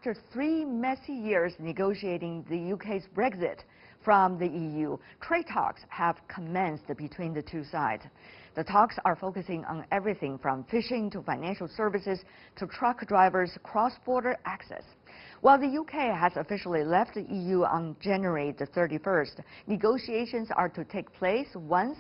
After 3 messy years negotiating the UK's Brexit from the EU, trade talks have commenced between the two sides. The talks are focusing on everything from fishing to financial services to truck drivers' cross-border access. While the UK has officially left the EU on January the 31st, negotiations are to take place once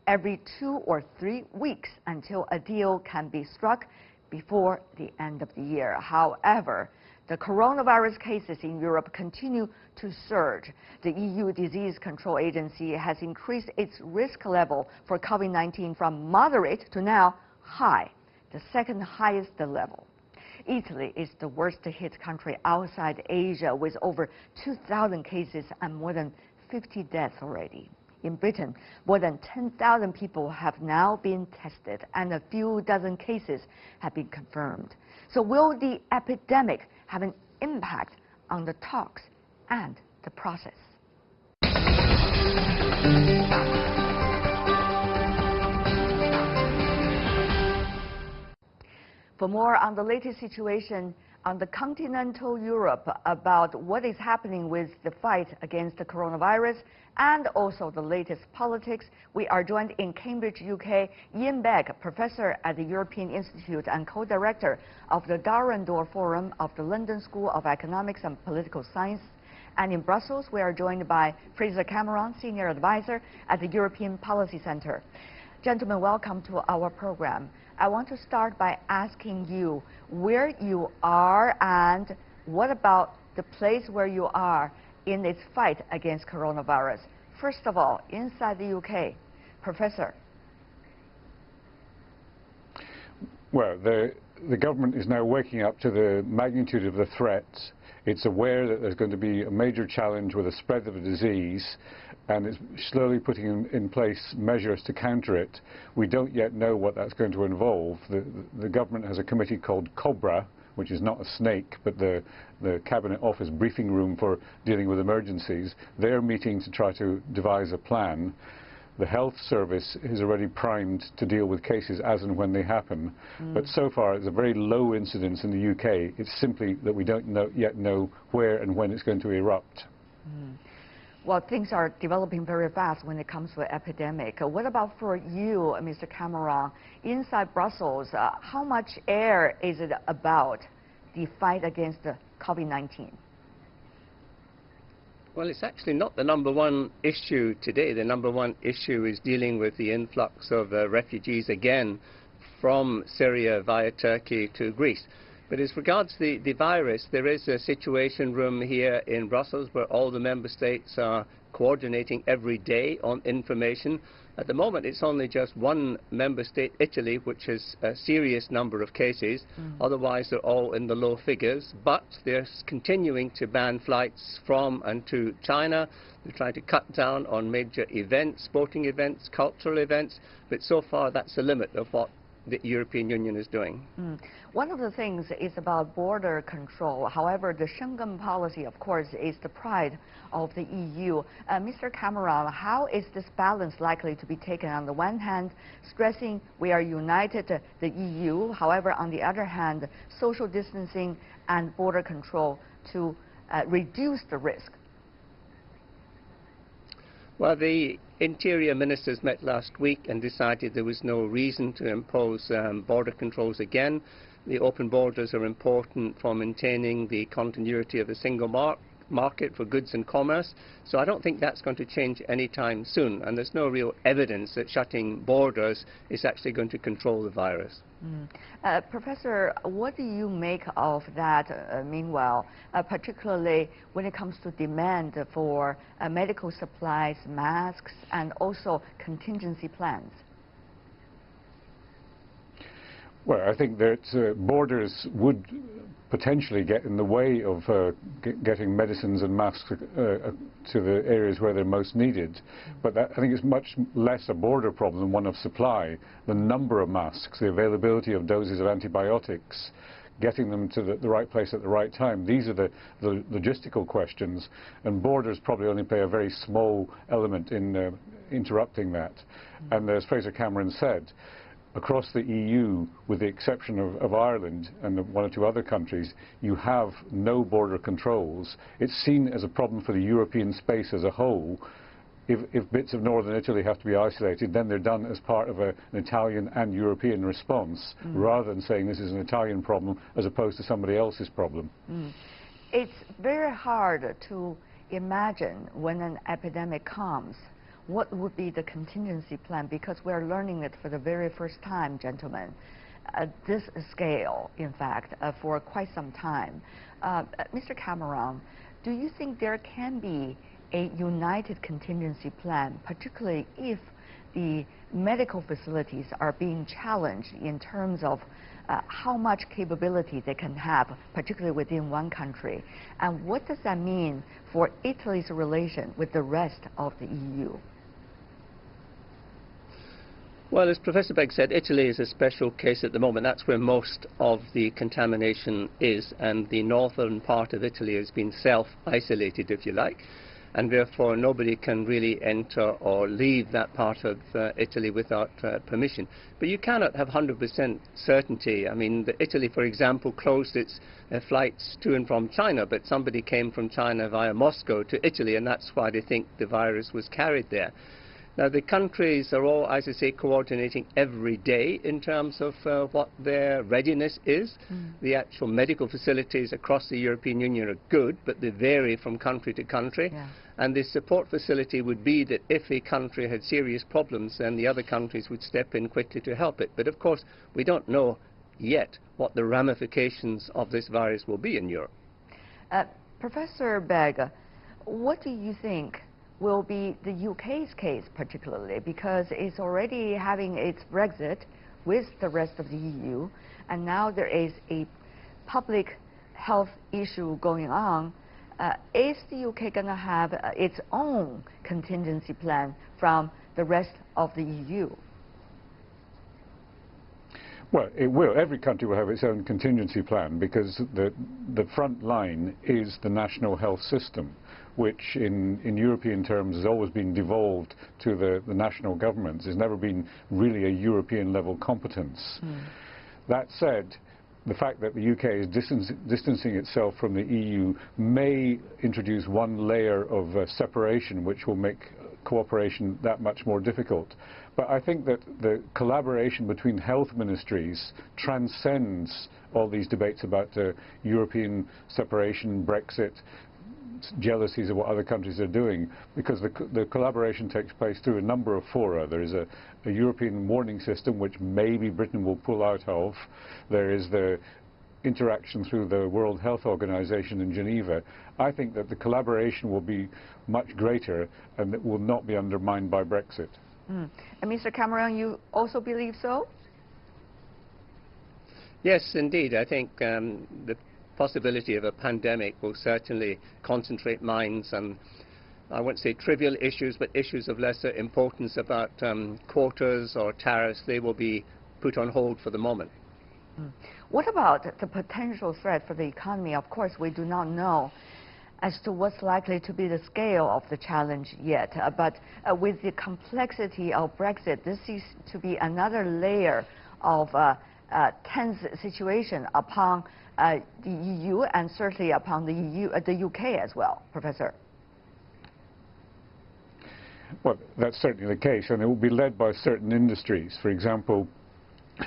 every 2 or 3 weeks until a deal can be struck before the end of the year. However, the coronavirus cases in Europe continue to surge. The EU Disease Control Agency has increased its risk level for COVID-19 from moderate to now high, the second highest level. Italy is the worst hit country outside Asia with over 2,000 cases and more than 50 deaths already. In Britain, more than 10,000 people have now been tested and a few dozen cases have been confirmed. So will the epidemic have an impact on the talks and the process? For more on the latest situation on the continental Europe about what is happening with the fight against the coronavirus and also the latest politics, we are joined in Cambridge, UK, Ian Begg, professor at the European Institute and co-director of the Darwin-Door Forum of the London School of Economics and Political Science. And in Brussels, we are joined by Fraser Cameron, senior advisor at the European Policy Centre. Gentlemen, welcome to our program. I want to start by asking you where you are and what about the place where you are in its fight against coronavirus. First of all, inside the UK, Professor. Well, the government is now waking up to the magnitude of the threats. It's aware that there's going to be a major challenge with the spread of the disease, and it's slowly putting in place measures to counter it. We don't yet know what that's going to involve. The government has a committee called COBRA, which is not a snake, but the Cabinet Office briefing room for dealing with emergencies. They're meeting to try to devise a plan. The health service is already primed to deal with cases as and when they happen. But so far, it's a very low incidence in the UK. It's simply that we don't yet know where and when it's going to erupt. Well, things are developing very fast when it comes to an epidemic. What about for you, Mr. Cameron, inside Brussels? How much air is it about the fight against the COVID-19? Well, it's actually not the number one issue today. The number one issue is dealing with the influx of refugees again from Syria via Turkey to Greece. But as regards the virus, there is a situation room here in Brussels where all the member states are coordinating every day on information. At the moment, it's only just one member state, Italy, which has a serious number of cases. Otherwise, they're all in the low figures. But they're continuing to ban flights from and to China. They're trying to cut down on major events, sporting events, cultural events. But so far, that's the limit of what the European Union is doing. One of the things is about border control. However, the Schengen policy, of course, is the pride of the EU. Mr. Cameron, how is this balance likely to be taken? On the one hand, stressing we are united, the EU. However, on the other hand, social distancing and border control to reduce the risk. Well, the Interior Ministers met last week and decided there was no reason to impose border controls again. The open borders are important for maintaining the continuity of the single market for goods and commerce. So I don't think that's going to change anytime soon. And there's no real evidence that shutting borders is actually going to control the virus. Professor, what do you make of that, meanwhile, particularly when it comes to demand for medical supplies, masks, and also contingency plans? Well, I think that borders would potentially get in the way of getting medicines and masks to the areas where they're most needed. But I think it's much less a border problem than one of supply. The number of masks, the availability of doses of antibiotics, getting them to the right place at the right time. These are the logistical questions, and borders probably only play a very small element in interrupting that. And as Fraser Cameron said, across the EU, with the exception of Ireland and one or two other countries, you have no border controls. It's seen as a problem for the European space as a whole. If bits of northern Italy have to be isolated, then they're done as part of an Italian and European response, rather than saying this is an Italian problem as opposed to somebody else's problem. It's very hard to imagine when an epidemic comes, what would be the contingency plan, because we're learning it for the very first time, gentlemen, at this scale, in fact, for quite some time. Mr. Cameron, do you think there can be a united contingency plan, particularly if the medical facilities are being challenged in terms of how much capability they can have, particularly within one country? And what does that mean for Italy's relation with the rest of the EU? Well, as Professor Begg said, Italy is a special case at the moment. That's where most of the contamination is, and the northern part of Italy has been self-isolated, if you like, and therefore nobody can really enter or leave that part of Italy without permission. But you cannot have 100% certainty. I mean, Italy, for example, closed its flights to and from China, but somebody came from China via Moscow to Italy, and that's why they think the virus was carried there. Now, the countries are all, as I say, coordinating every day in terms of what their readiness is. The actual medical facilities across the European Union are good, but they vary from country to country. Yeah. And the support facility would be that if a country had serious problems, then the other countries would step in quickly to help it. But of course, we don't know yet what the ramifications of this virus will be in Europe. Professor Begg, what do you think will be the UK's case particularly, because it's already having its Brexit with the rest of the EU, and now there is a public health issue going on. Is the UK going to have its own contingency plan from the rest of the EU? Well, it will. Every country will have its own contingency plan, because the front line is the national health system, which in European terms has always been devolved to the national governments. It's never been really a European level competence. That said, the fact that the UK is distancing itself from the EU may introduce one layer of separation, which will make cooperation that much more difficult. But I think that the collaboration between health ministries transcends all these debates about European separation, Brexit, jealousies of what other countries are doing, because the collaboration takes place through a number of fora. There is a European warning system, which maybe Britain will pull out of. There is the interaction through the World Health Organization in Geneva. I think that the collaboration will be much greater, and it will not be undermined by Brexit. And Mr. Cameron, you also believe so? Yes, indeed. I think the possibility of a pandemic will certainly concentrate minds on, I won't say trivial issues, but issues of lesser importance about quotas or tariffs. They will be put on hold for the moment. What about the potential threat for the economy? Of course, we do not know as to what's likely to be the scale of the challenge yet. But with the complexity of Brexit, this seems to be another layer of tense situation upon the EU, and certainly upon the UK as well, Professor. Well, that's certainly the case, and it will be led by certain industries. For example,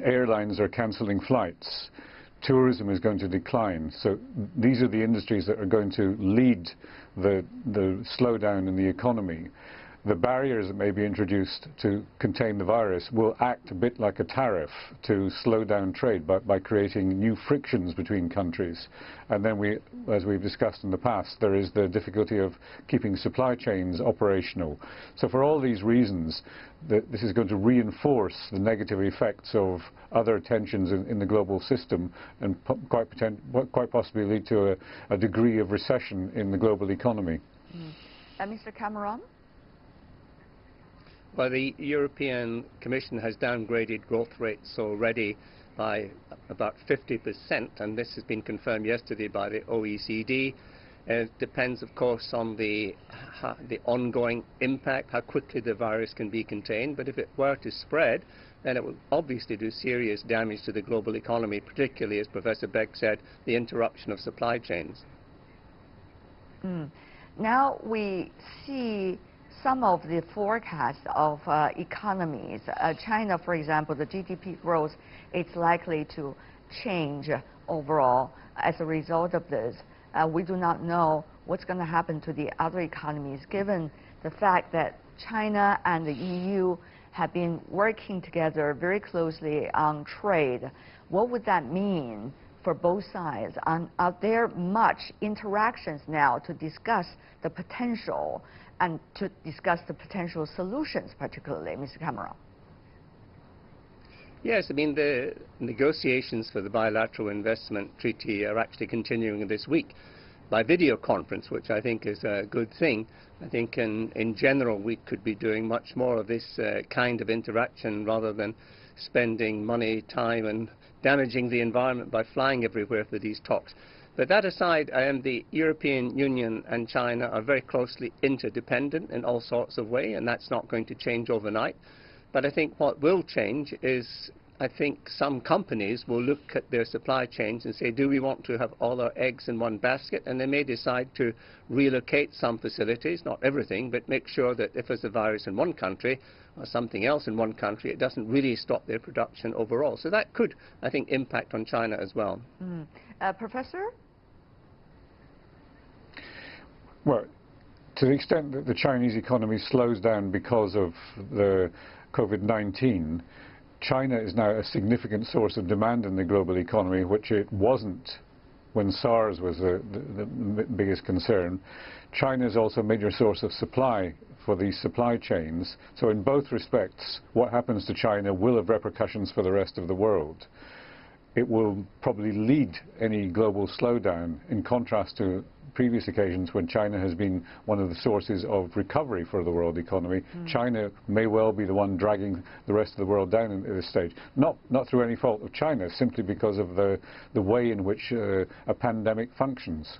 airlines are cancelling flights. Tourism is going to decline. So these are the industries that are going to lead the slowdown in the economy. The barriers that may be introduced to contain the virus will act a bit like a tariff to slow down trade by creating new frictions between countries. And then as we've discussed in the past, there is the difficulty of keeping supply chains operational. So for all these reasons, this is going to reinforce the negative effects of other tensions in the global system, and quite possibly lead to a degree of recession in the global economy. Mr. Cameron? Well, the European Commission has downgraded growth rates already by about 50%, and this has been confirmed yesterday by the OECD. It depends, of course, on the ongoing impact, how quickly the virus can be contained. But if it were to spread, then it will obviously do serious damage to the global economy, particularly, as Professor Beck said, the interruption of supply chains. Now we see some of the forecasts of economies. China, for example, the GDP growth is likely to change overall as a result of this. We do not know what's going to happen to the other economies, given the fact that China and the EU have been working together very closely on trade. What would that mean for both sides? Are there much interactions now to discuss the potential and to discuss the potential solutions, particularly, Mr. Cameron? Yes, I mean, the negotiations for the bilateral investment treaty are actually continuing this week by video conference, which I think is a good thing. I think in general we could be doing much more of this kind of interaction rather than spending money, time and damaging the environment by flying everywhere for these talks. But that aside, the European Union and China are very closely interdependent in all sorts of ways, and that's not going to change overnight. But I think what will change is, I think some companies will look at their supply chains and say, do we want to have all our eggs in one basket? And they may decide to relocate some facilities, not everything, but make sure that if there's a virus in one country or something else in one country, it doesn't really stop their production overall. So that could, I think, impact on China as well. Professor? Well, to the extent that the Chinese economy slows down because of the COVID-19, China is now a significant source of demand in the global economy, which it wasn't when SARS was the biggest concern. China is also a major source of supply for these supply chains. So in both respects, what happens to China will have repercussions for the rest of the world. It will probably lead any global slowdown, in contrast to previous occasions when China has been one of the sources of recovery for the world economy. China may well be the one dragging the rest of the world down at this stage. Not through any fault of China, simply because of the way in which a pandemic functions.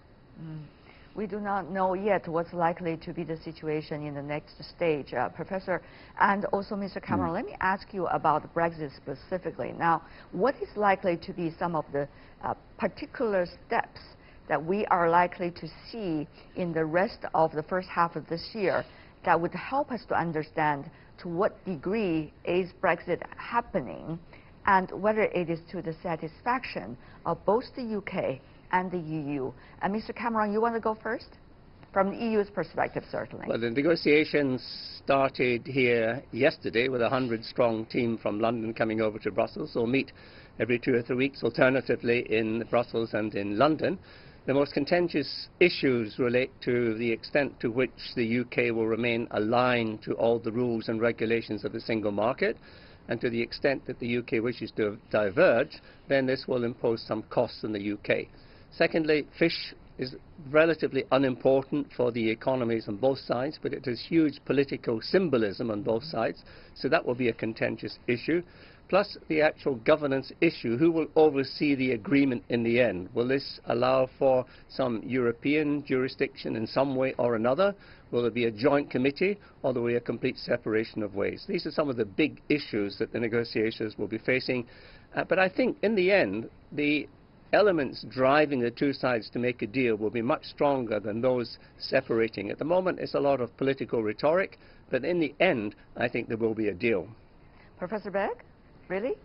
We do not know yet what's likely to be the situation in the next stage, Professor. And also, Mr. Cameron, let me ask you about Brexit specifically. Now, what is likely to be some of the particular steps that we are likely to see in the rest of the first half of this year that would help us to understand to what degree is Brexit happening and whether it is to the satisfaction of both the UK and the EU? And Mr. Cameron, you want to go first? From the EU's perspective, certainly. Well, the negotiations started here yesterday with a 100-strong team from London coming over to Brussels. We'll meet every 2 or 3 weeks, alternatively in Brussels and in London. The most contentious issues relate to the extent to which the UK will remain aligned to all the rules and regulations of the single market, and to the extent that the UK wishes to diverge, then this will impose some costs on the UK. Secondly, fish is relatively unimportant for the economies on both sides, but it has huge political symbolism on both sides, so that will be a contentious issue. Plus the actual governance issue, who will oversee the agreement in the end? Will this allow for some European jurisdiction in some way or another? Will there be a joint committee, or will there be a complete separation of ways? These are some of the big issues that the negotiations will be facing. But I think in the end, the elements driving the two sides to make a deal will be much stronger than those separating. At the moment, it's a lot of political rhetoric, but in the end, I think there will be a deal. Professor Beck? Really?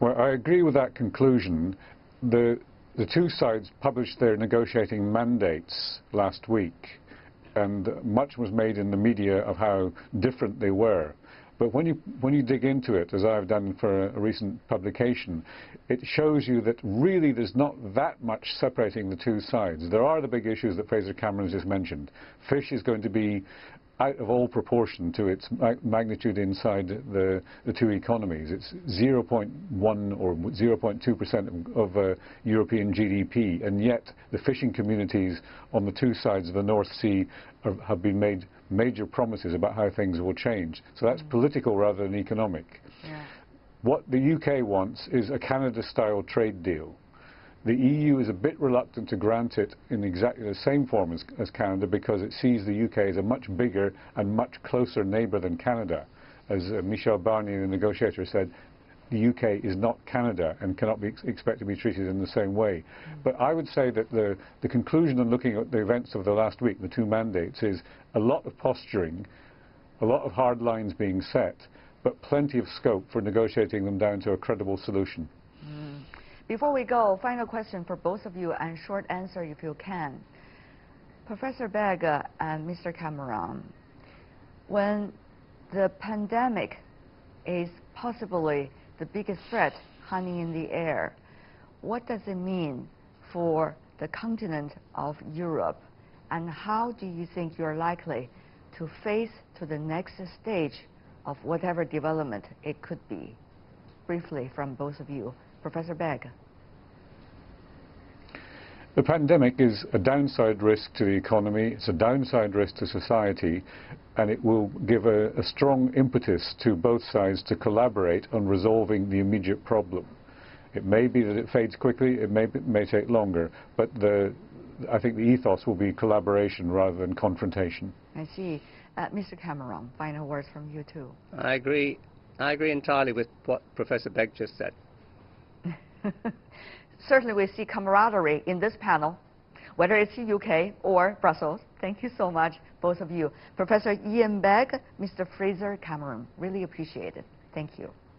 Well, I agree with that conclusion. The two sides published their negotiating mandates last week, and much was made in the media of how different they were. But when you dig into it, as I've done for a recent publication, it shows you that really there's not that much separating the two sides. There are the big issues that Fraser Cameron just mentioned. Fish is going to be out of all proportion to its magnitude inside the two economies. It's 0.1 or 0.2% of European GDP, and yet the fishing communities on the two sides of the North Sea have been made major promises about how things will change. So that's political rather than economic. Yeah. What the UK wants is a Canada-style trade deal. The EU is a bit reluctant to grant it in exactly the same form as Canada, because it sees the UK as a much bigger and much closer neighbour than Canada. as Michel Barnier, the negotiator, said, the UK is not Canada and cannot be expected to be treated in the same way. But I would say that the conclusion on looking at the events of the last week, the two mandates, is a lot of posturing, a lot of hard lines being set, but plenty of scope for negotiating them down to a credible solution. Before we go, final question for both of you, and short answer if you can. Professor Begg and Mr. Cameron, when the pandemic is possibly the biggest threat hanging in the air, what does it mean for the continent of Europe, and how do you think you're likely to face to the next stage of whatever development it could be? Briefly from both of you. Professor Begg. The pandemic is a downside risk to the economy, it's a downside risk to society, and it will give a strong impetus to both sides to collaborate on resolving the immediate problem. It may be that it fades quickly, it may take longer, but I think the ethos will be collaboration rather than confrontation. I see. Mr. Cameron, final words from you too. I agree entirely with what Professor Begg just said. Certainly we see camaraderie in this panel, whether it's the UK or Brussels. Thank you so much, both of you. Professor Ian Begg, Mr. Fraser Cameron, really appreciate it. Thank you.